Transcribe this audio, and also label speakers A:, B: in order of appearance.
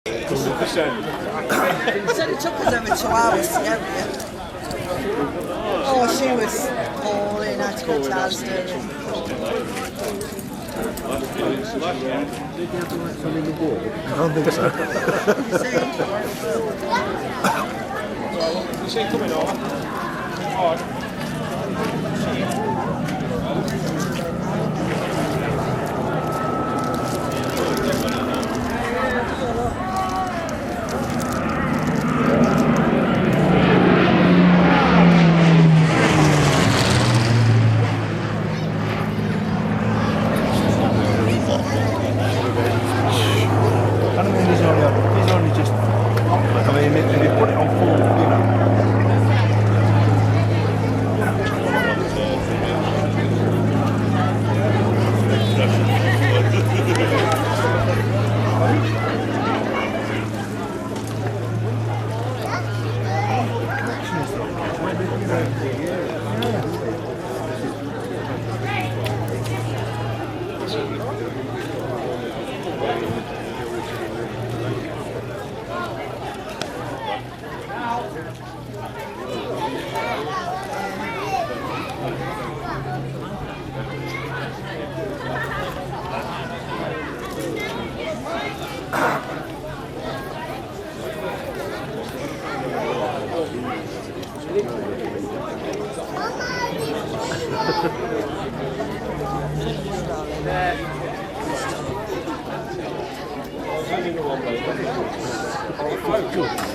A: 100%.
B: It only took us over 2 hours to get here. Oh, she was falling, I had to go to Asda.
C: I don't think so.
A: You see coming on? Oh,
C: I don't mean he's only just. I mean, if you put it on full, you know. Good.